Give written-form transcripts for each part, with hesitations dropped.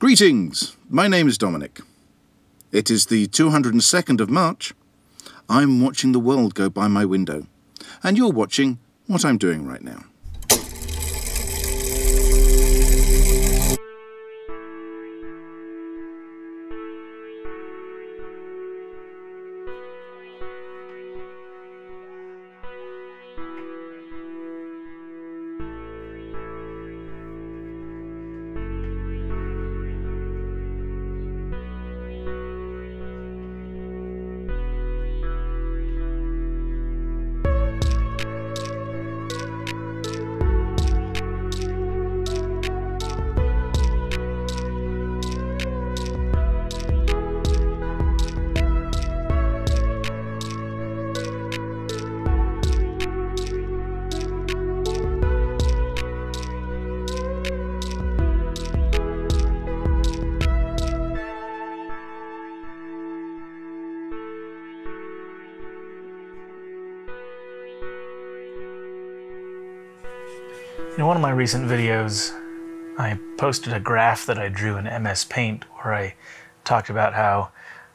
Greetings, my name is Dominic. It is the 202nd of March. I'm watching the world go by my window, and you're watching what I'm doing right now. In one of my recent videos, I posted a graph that I drew in MS Paint where I talked about how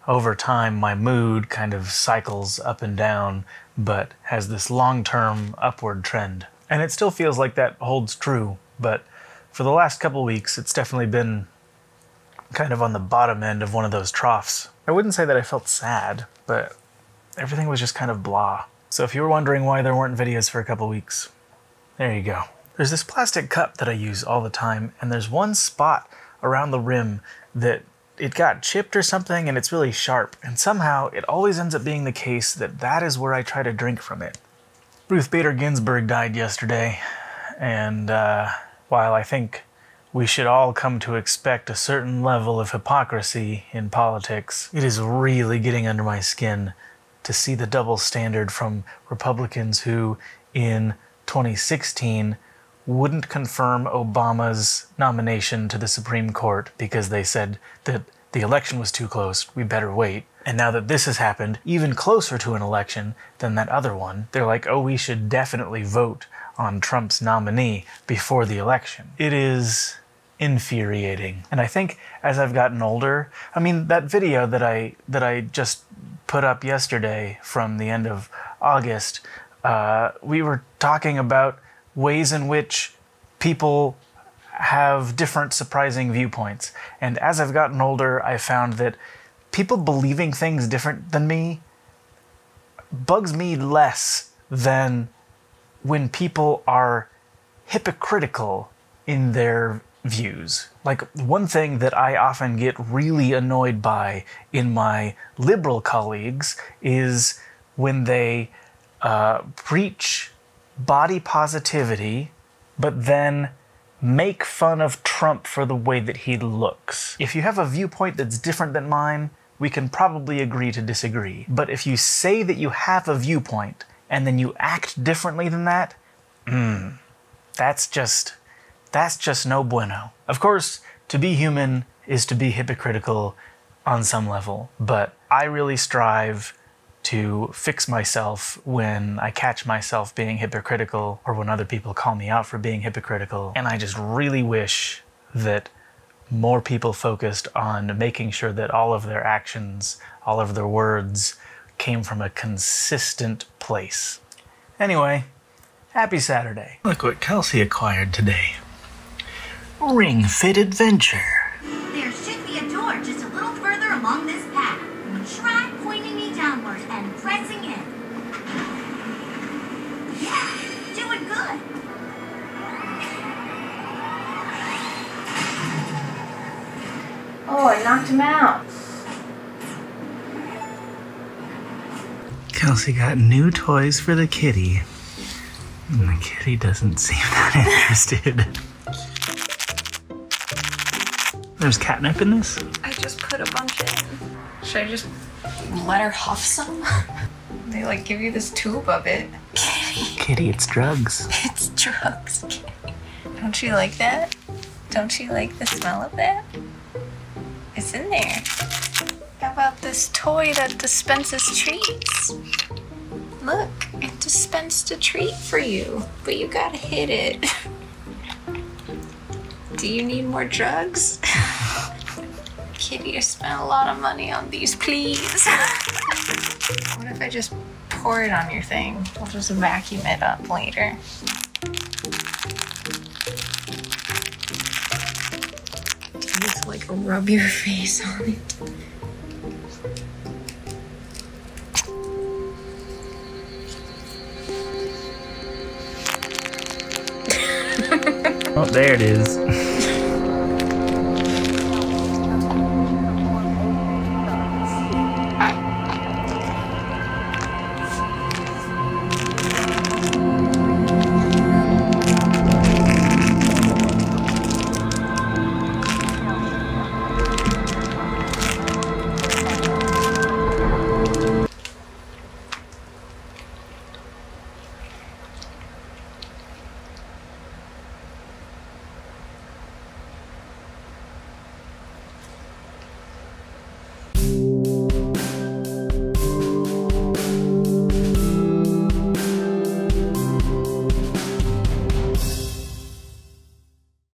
over time my mood kind of cycles up and down but has this long-term upward trend. And it still feels like that holds true, but for the last couple weeks it's definitely been kind of on the bottom end of one of those troughs. I wouldn't say that I felt sad, but everything was just kind of blah. So if you were wondering why there weren't videos for a couple weeks, there you go. There's this plastic cup that I use all the time, and there's one spot around the rim that it got chipped or something and it's really sharp, and somehow it always ends up being the case that that is where I try to drink from it. Ruth Bader Ginsburg died yesterday, and while I think we should all come to expect a certain level of hypocrisy in politics, it is really getting under my skin to see the double standard from Republicans who, in 2016, wouldn't confirm Obama's nomination to the Supreme Court because they said that the election was too close, we better wait. And now that this has happened, even closer to an election than that other one, they're like, oh, we should definitely vote on Trump's nominee before the election. It is infuriating. And I think as I've gotten older, I mean, that video that I just put up yesterday from the end of August, we were talking about ways in which people have different surprising viewpoints. And as I've gotten older, I found that people believing things different than me bugs me less than when people are hypocritical in their views. Like, one thing that I often get really annoyed by in my liberal colleagues is when they preach body positivity, but then make fun of Trump for the way that he looks. If you have a viewpoint that's different than mine, we can probably agree to disagree. But if you say that you have a viewpoint and then you act differently than that, that's just no bueno. Of course, to be human is to be hypocritical on some level, but I really strive to fix myself when I catch myself being hypocritical or when other people call me out for being hypocritical. And I just really wish that more people focused on making sure that all of their actions, all of their words came from a consistent place. Anyway, happy Saturday. Look what Kelsey acquired today. Ring Fit Adventure. There should be a door just a little further along this path. Try pointing me downward and pressing in. Yeah, doing good. Oh, I knocked him out. Kelsey got new toys for the kitty. And the kitty doesn't seem that interested. There's catnip in this? I just put a bunch in. Should I just let her huff some? They like give you this tube of it. Kitty, it's drugs. It's drugs, Kitty. Don't you like that? Don't you like the smell of that? It's in there. How about this toy that dispenses treats? Look, it dispensed a treat for you, but you gotta hit it. Do you need more drugs? Kitty, I spent a lot of money on these, please. What if I just pour it on your thing? I'll just vacuum it up later. Just like rub your face on it. Oh, there it is.